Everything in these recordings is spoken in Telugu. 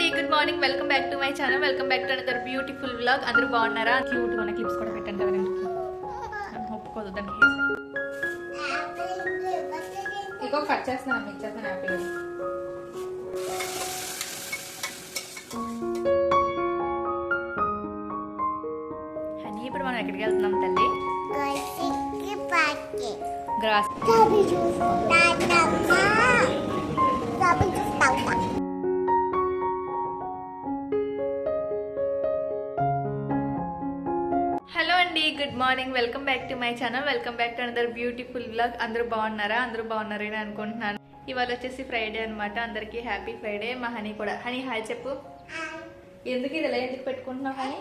అండి, good morning. Welcome back to my channel. Welcome back to another beautiful vlog. అందరూ బాగున్నారా? క్యూట్ గా క్లిప్స్ కూడా పెట్టండి కదా, నేను ఒప్పుకోదు దానికి. ఇంకో కట్ చేస్తున్నాను, ఇచ్చేస్తాను హ్యాపీగా. హనీ, ఇప్పుడు మనం ఎక్కడికి వెళ్తున్నాం తల్లి? గ్రాస్. హలో అండి, good morning. Welcome back to my channel. Welcome back to another beautiful vlog. అందరూ బాగున్నారా? అందరూ బాగున్నారని అనుకుంటున్నాను. ఇవాళ వచ్చేసి ఫ్రైడే అనమాట. అందరికీ హ్యాపీ ఫ్రైడే. మా హనీ కూడా. హనీ హాయ్ చెప్పు. ఎందుకు ఇది ఎలా ఎందుకు పెట్టుకుంటున్నావు హనీ?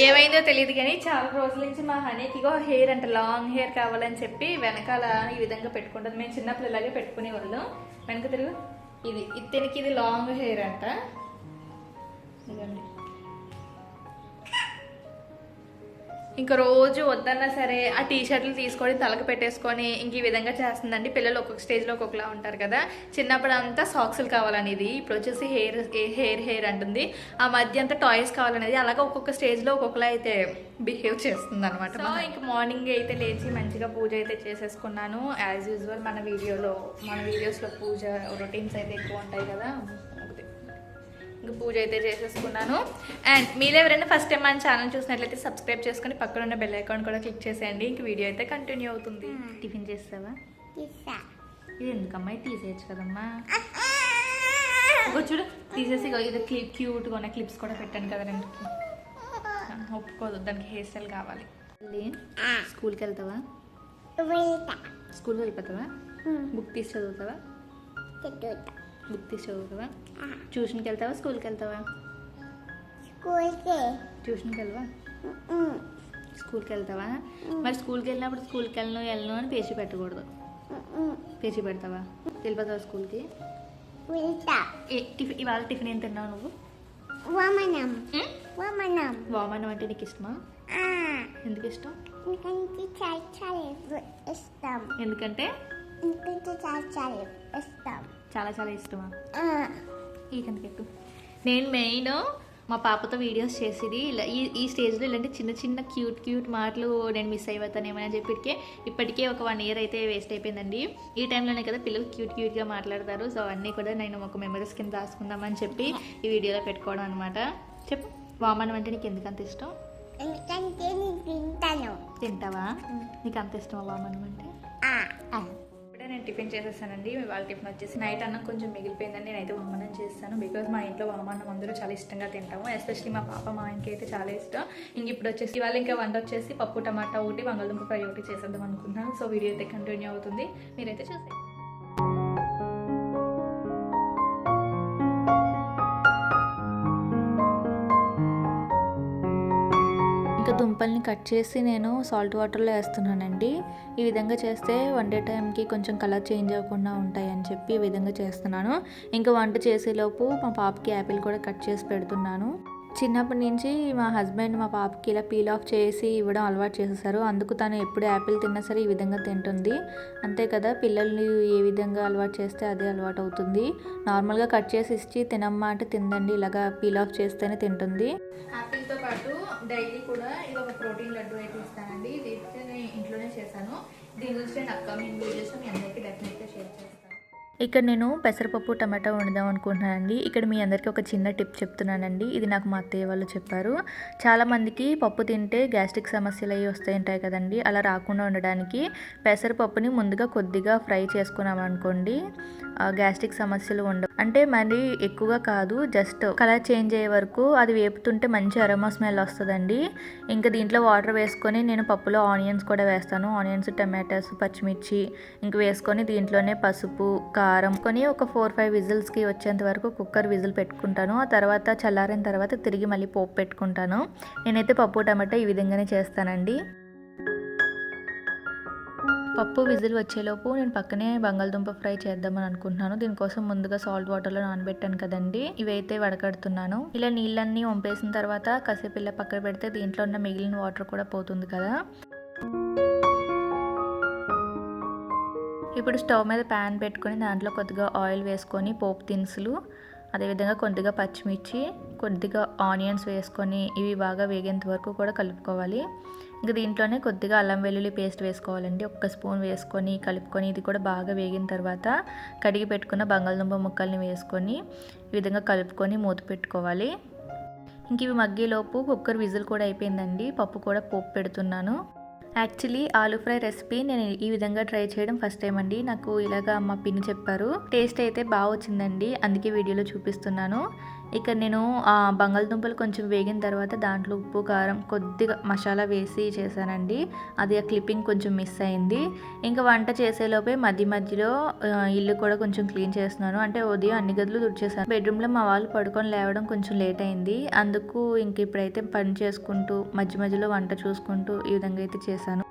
ఏమైందో తెలియదు కానీ చాలా రోజుల నుంచి మా హనీకి ఇగో హెయిర్ అంటే లాంగ్ హెయిర్ కావాలని చెప్పి వెనకాల ఈ విధంగా పెట్టుకుంటుంది. మేము చిన్నప్పుడు ఇలాగే పెట్టుకునే వాళ్ళు. వెనక తిరుగు. ఇది ఇతనికి ఇది లాంగ్ హెయిర్ అంట. ఇదండి. ఇంకా రోజు వద్దన్నా సరే ఆ టీ షర్ట్లు తీసుకొని తలకు పెట్టేసుకొని ఇంక ఈ విధంగా చేస్తుందండి. పిల్లలు ఒక్కొక్క స్టేజ్లో ఒక్కొక్కలా ఉంటారు కదా. చిన్నప్పుడు అంతా సాక్సులు కావాలనేది, ఇప్పుడు వచ్చేసి హెయిర్ అంటుంది. ఆ మధ్య అంతా టాయ్స్ కావాలనేది. అలాగే ఒక్కొక్క స్టేజ్లో ఒక్కొక్కలా అయితే బిహేవ్ చేస్తుంది అనమాట. సో ఇంక మార్నింగ్ అయితే లేచి మంచిగా పూజ అయితే చేసేసుకున్నాను. యాజ్ యూజువల్ మన వీడియోస్లో పూజ రొటీన్స్ అయితే ఎక్కువ ఉంటాయి కదా. ఇంకా పూజ అయితే చేసేసుకున్నాను. అండ్ మీరు ఎవరైనా ఫస్ట్ టైం మన ఛానల్ చూసినట్లయితే సబ్స్క్రైబ్ చేసుకుని పక్కన ఉన్న బెల్ ఐకాన్ కూడా క్లిక్ చేసేయండి. ఇంక వీడియో అయితే కంటిన్యూ అవుతుంది. టిఫిన్ చేస్తావా? ఇది ఎందుకమ్మా? తీసేయచ్చు కదమ్మా. చూడు తీసేసి ఇది క్యూట్గా ఉన్న క్లిప్స్ కూడా పెట్టాను కదా రెండుకి. ఒప్పుకోదు దానికి హెయిర్ స్టైల్ కావాలి. స్కూల్కి వెళ్తావా? స్కూల్కి వెళ్ళిపోతావా? బుక్ తీసి చదువుతావా? బుక్ తీసి చదువుతావా? ట్యూషన్కి వెళ్తావా? స్కూల్కి వెళ్తావా? ట్యూషన్కి వెళ్ళవా? స్కూల్కి వెళ్తావా? మరి స్కూల్కి వెళ్ళినప్పుడు స్కూల్కి వెళ్ళను అని పేచి పెట్టకూడదు. పేచి పెడతావా? వెళ్ళిపోతావా స్కూల్కి? ఇవాళ టిఫిన్ ఏం తిన్నావు నువ్వు? వామనం అంటే నీకు ఇష్టమా? ఎందుకు ఇష్టం? ఎందుకంటే చాలా చాలా ఇష్టమా? ఈకందుకెట్టు. నేను మెయిన్ మా పాపతో వీడియోస్ చేసేది ఇలా ఈ స్టేజ్లో ఇలాంటి చిన్న చిన్న క్యూట్ మాటలు నేను మిస్ అయిపోతానేమని చెప్పికే ఇప్పటికే ఒక 1 year అయితే వేస్ట్ అయిపోయిందండి. ఈ టైంలోనే కదా పిల్లలు క్యూట్గా మాట్లాడతారు. సో అన్నీ కూడా నేను ఒక మెమరీస్ కింద రాసుకుందామని చెప్పి ఈ వీడియోలో పెట్టుకోవడం అనమాట. చెప్పు, వామనం అంటే నీకు ఎందుకు అంత ఇష్టం? తింటావా? నీకు అంత ఇష్టమా వామనం అంటే? నేను టిఫిన్ చేసేసానండి. వాళ్ళ టిఫిన్ వచ్చేసి నైట్ అన్నం కొంచెం మిగిలిపోయిందని నేనైతే వామనం చేస్తాను. బికాజ్ మా ఇంట్లో వామనం అందరూ చాలా ఇష్టంగా తింటాము. ఎస్పెషల్లీ మా పాప మా ఆయనకి అయితే చాలా ఇష్టం. ఇంక ఇప్పుడు వచ్చేసి ఇవాళ ఇంకా వంట వచ్చేసి పప్పు టమాటా ఒకటి బంగాళదుంప ఫ్రై ఒకటి చేసేద్దాం అనుకుంటున్నాను. సో వీడియో అయితే కంటిన్యూ అవుతుంది, మీరైతే చూసేయండి. దుంపల్ని కట్ చేసి నేను సాల్ట్ వాటర్లో వేస్తున్నానండి. ఈ విధంగా చేస్తే వండే టైంకి కొంచెం కలర్ చేంజ్ అవ్వకుండా ఉంటాయి అని చెప్పి ఈ విధంగా చేస్తున్నాను. ఇంకా వంట చేసేలోపు మా పాపకి యాపిల్ కూడా కట్ చేసి పెడుతున్నాను. చిన్నప్పటి నుంచి మా హస్బెండ్ మా పాపకి ఇలా పీల్ ఆఫ్ చేసి ఇవ్వడం అలవాటు చేసేసారు. అందుకు తను ఎప్పుడు యాపిల్ తిన్నా సరే ఈ విధంగా తింటుంది. అంతే కదా, పిల్లల్ని ఏ విధంగా అలవాటు చేస్తే అదే అలవాటు అవుతుంది. నార్మల్గా కట్ చేసి ఇచ్చి తినమ్మా అంటే తిందండి, ఇలాగా పీల్ ఆఫ్ చేస్తేనే తింటుంది. యాపిల్తో పాటు డైలీ కూడా ఇది ఒక ప్రోటీన్ లడ్డు అయితే ఇస్తానండి. ఇది అయితే నేను ఇంట్లోనే చేశాను. దీని గురించి నేను అప్కమింగ్ వీడియోస్ మీ అందరికీ డెఫినెట్గా షేర్ చేస్తాను. ఇక్కడ నేను పెసరపప్పు టమాటా వండుదాం అనుకుంటున్నానండి. ఇక్కడ మీ అందరికీ ఒక చిన్న టిప్ చెప్తున్నానండి. ఇది నాకు మా అత్తయ్య వాళ్ళు చెప్పారు. చాలామందికి పప్పు తింటే గ్యాస్ట్రిక్ సమస్యలు అవి వస్తాయంటాయి కదండి. అలా రాకుండా ఉండడానికి పెసరపప్పుని ముందుగా కొద్దిగా ఫ్రై చేసుకున్నాం అనుకోండి, గ్యాస్ట్రిక్ సమస్యలు ఉండవు. అంటే మరి ఎక్కువగా కాదు, జస్ట్ కలర్ చేంజ్ అయ్యే వరకు అది వేపుతుంటే మంచి అరోమా స్మెల్ వస్తుందండి. ఇంకా దీంట్లో వాటర్ వేసుకొని నేను పప్పులో ఆనియన్స్ కూడా వేస్తాను. ఆనియన్స్, టమాటాస్, పచ్చిమిర్చి ఇంక వేసుకొని దీంట్లోనే పసుపు, కారం కొని ఒక 4-5 విజిల్స్కి వచ్చేంత వరకు కుక్కర్ విజిల్ పెట్టుకుంటాను. ఆ తర్వాత చల్లారిన తర్వాత తిరిగి మళ్ళీ పోపు పెట్టుకుంటాను. నేనైతే పప్పు టమాటా ఈ విధంగానే చేస్తానండి. పప్పు విజిల్ వచ్చేలోపు నేను పక్కనే బంగాళదుంప ఫ్రై చేద్దామని అనుకుంటున్నాను. దీనికోసం ముందుగా సాల్ట్ వాటర్లో నానబెట్టాను కదండి, ఇవైతే వడకడుతున్నాను. ఇలా నీళ్ళన్నీ వంపేసిన తర్వాత కాసేపు ఇలా పక్కన పెడితే దీంట్లో ఉన్న మిగిలిన వాటర్ కూడా పోతుంది కదా. ఇప్పుడు స్టవ్ మీద ప్యాన్ పెట్టుకొని దాంట్లో కొద్దిగా ఆయిల్ వేసుకొని పోపు దినుసులు, అదేవిధంగా కొద్దిగా పచ్చిమిర్చి, కొద్దిగా ఆనియన్స్ వేసుకొని ఇవి బాగా వేగేంత వరకు కూడా కలుపుకోవాలి. ఇంకా దీంట్లోనే కొద్దిగా అల్లం వెల్లుల్లి పేస్ట్ వేసుకోవాలండి. 1 స్పూన్ వేసుకొని కలుపుకొని ఇది కూడా బాగా వేగిన తర్వాత కడిగి పెట్టుకున్న బంగాళదుంప ముక్కల్ని వేసుకొని ఈ విధంగా కలుపుకొని మూత పెట్టుకోవాలి. ఇంక ఇవి మగ్గేలోపు కుక్కర్ విజిల్ కూడా అయిపోయిందండి. పప్పు కూడా పోపు పెడుతున్నాను. యాక్చువల్లీ ఆలూ ఫ్రై రెసిపీ నేను ఈ విధంగా ట్రై చేయడం ఫస్ట్ టైం అండి. నాకు ఇలాగా మా పిన్ని చెప్పారు. టేస్ట్ అయితే బాగా వచ్చిందండి, అందుకే వీడియోలో చూపిస్తున్నాను. ఇక్కడ నేను బంగాళదుంపలు కొంచెం వేగిన తర్వాత దాంట్లో ఉప్పు, కారం, కొద్దిగా మసాలా వేసి చేశానండి. అది ఆ క్లిప్పింగ్ కొంచెం మిస్ అయింది. ఇంకా వంట చేసేలోపే మధ్యలో ఇల్లు కూడా కొంచెం క్లీన్ చేస్తున్నాను. అంటే ఉదయం అన్ని గదులు తుడిచేసాను. బెడ్రూమ్లో మా వాళ్ళు పడుకొని లేవడం కొంచెం లేట్ అయింది. అందుకు ఇంక ఇప్పుడైతే పని చేసుకుంటూ మధ్యలో వంట చూసుకుంటూ ఈ విధంగా అయితే చేశాను.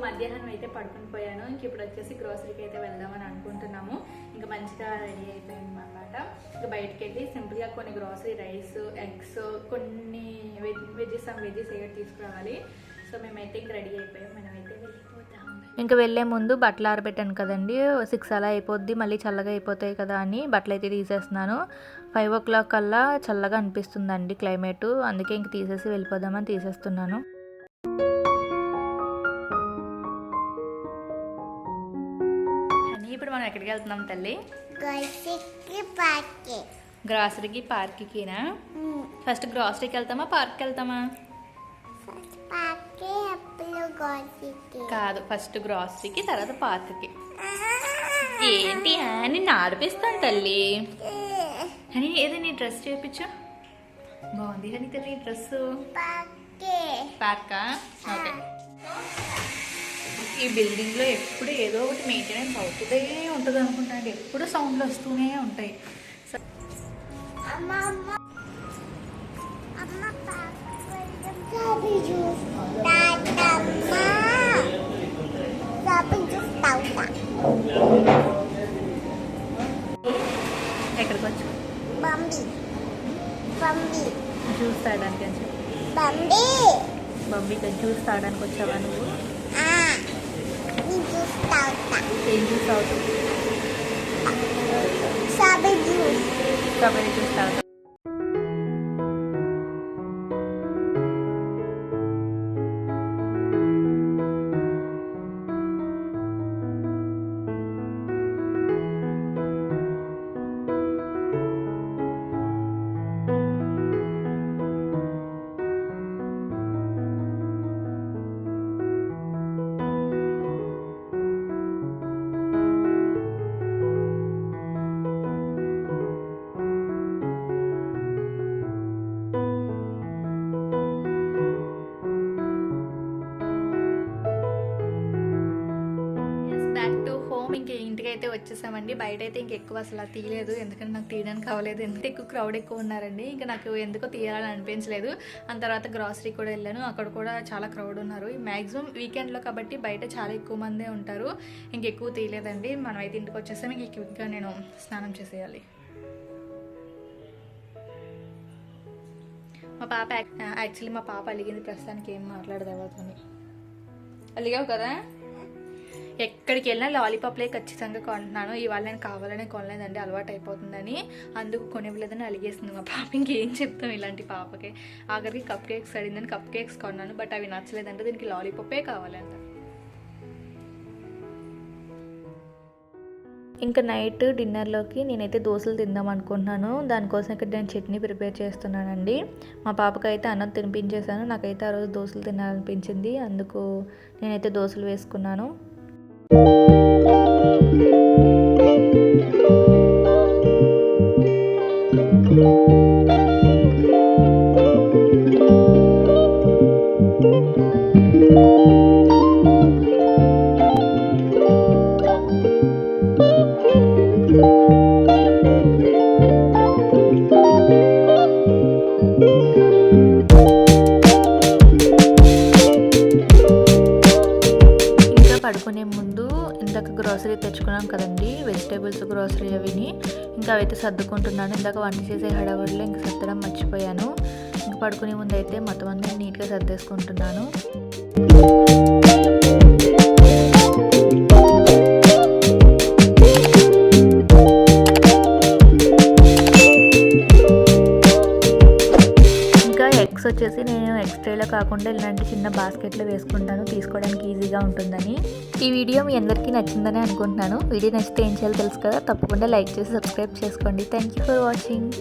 మధ్యాహ్నం అయితే పడుకుని పోయాను. ఇంక ఇప్పుడు వచ్చేసి గ్రోసరీకి అయితే వెళ్దామని అనుకుంటున్నాము. ఇంకా మంచిగా రెడీ అయిపోయింది అన్నమాట. ఇంకా బయటకు వెళ్ళి సింపుల్గా కొన్ని గ్రోసరీ రైస్, ఎగ్స్, కొన్ని వెజ్జెస్ ఏదో తీసుకురావాలి. సో మేమైతే ఇంక రెడీ అయిపోయాం. మనమైతే వెళ్ళిపోతాం. ఇంకా వెళ్ళే ముందు బట్టలు ఆరబెట్టాను కదండి, 6 అలా అయిపోద్ది, మళ్ళీ చల్లగా అయిపోతాయి కదా అని బట్టలు అయితే తీసేస్తున్నాను. 5 o'clock కల్లా చల్లగా అనిపిస్తుందండి క్లైమేట్, అందుకే ఇంక తీసేసి వెళ్ళిపోదామని తీసేస్తున్నాను. ఇప్పుడు మనం ఎక్కడికి వెళ్తున్నాం తల్లి? గ్రాసరీకి, పార్క్కినా? ఫస్ట్ గ్రాసరీకి వెళ్తామా, పార్క్కి వెళ్తామా? కాదు, ఫస్ట్ గ్రాసరీకి, తర్వాత పార్క్కి. ఏంటి నిన్ను ఆడిపిస్తాను తల్లి. అని ఏదో నీ డ్రెస్ చేయించు, బాగుంది అని తల్లి డ్రెస్. పార్కా? ఓకే. ఈ బిల్డింగ్లో ఎప్పుడు ఏదో ఒకటి మెయింటెనెన్స్ అవుతుందే ఉంటుంది అనుకుంటా అండి. ఎప్పుడు సౌండ్లు వస్తూనే ఉంటాయి. ఎక్కడికి వచ్చు? జ్యూస్ తాగడానికి అని చెప్పి. బంబీ జ్యూస్ తాగడానికి వచ్చావా నువ్వు? ఏం జ్యూస్ తాగుతావు? స్ట్రాబెర్రీ జ్యూస్ తాగుతావు. ఇంటికైతే వచ్చేసామండి. బయట అయితే ఇంకెక్కువ అసలు తీయలేదు, ఎందుకంటే నాకు తీయడానికి కావలేదు. ఎంత ఎక్కువ క్రౌడ్ ఎక్కువ ఉన్నారండి, ఇంకా నాకు ఎందుకో తీయాలని అనిపించలేదు. ఆ తర్వాత గ్రాసరీ కూడా వెళ్ళాను, అక్కడ కూడా చాలా క్రౌడ్ ఉన్నారు. మ్యాక్సిమం వీకెండ్లో కాబట్టి బయట చాలా ఎక్కువ మందే ఉంటారు, ఇంకెక్కువ తీయలేదండి. మనం అయితే ఇంటికి వచ్చేసాం. ఇంక క్విక్గా నేను స్నానం చేసేయాలి. మా పాప యాక్చువల్లీ మా పాప అలిగింది, ప్రస్తుతానికి ఏం మాట్లాడదు ఎవరితోని. అలిగావు కదా? ఎక్కడికి వెళ్ళినా లాలీపాప్లే ఖచ్చితంగా కొంటున్నాను. ఇవాళ నేను కావాలనే కొనలేదండి, అలవాటు అయిపోతుందని. అందుకు కొనివ్వలేదని అలిగేస్తుంది మా పాప. ఇంకేం చెప్తాం ఇలాంటి పాపకి. ఆఖరికి కప్ కేక్స్ అడిగిందని కప్ కేక్స్ కొన్నాను, బట్ అవి నచ్చలేదంటే దీనికి లాలీపాపే కావాలంట. ఇంకా నైట్ డిన్నర్లోకి నేనైతే దోశలు తిందాం అనుకుంటున్నాను. దానికోసం ఇక్కడ నేను చట్నీ ప్రిపేర్ చేస్తున్నానండి. మా పాపకైతే అన్నం తినిపించేశాను, నాకైతే ఆ రోజు దోశలు తినాలనిపించింది, అందుకు నేనైతే దోశలు వేసుకున్నాను. పడుకునే ముందు ఇందాక గ్రోసరీ తెచ్చుకున్నాం కదండి, వెజిటేబుల్స్ గ్రోసరీ అవిని ఇంకా అవైతే సర్దుకుంటున్నాను. ఇందాక వంట చేసే హడావుడిలో ఇంక సర్దడం మర్చిపోయాను. ఇంక పడుకునే ముందు అయితే మొత్తం అన్నీ నీట్గా సర్దేసుకుంటున్నాను. ఎగ్స్ వచ్చేసి నేను ఎగ్స్ ట్రేలో కాకుండా ఇలాంటి చిన్న బాస్కెట్లో వేసుకుంటాను, తీసుకోవడానికి ఈజీగా ఉంటుందని. ఈ వీడియో మీ అందరికీ నచ్చిందని అనుకుంటున్నాను. వీడియో నచ్చితే ఏం చేయాలో తెలుసు కదా, తప్పకుండా లైక్ చేసి సబ్స్క్రైబ్ చేసుకోండి. Thank you for watching.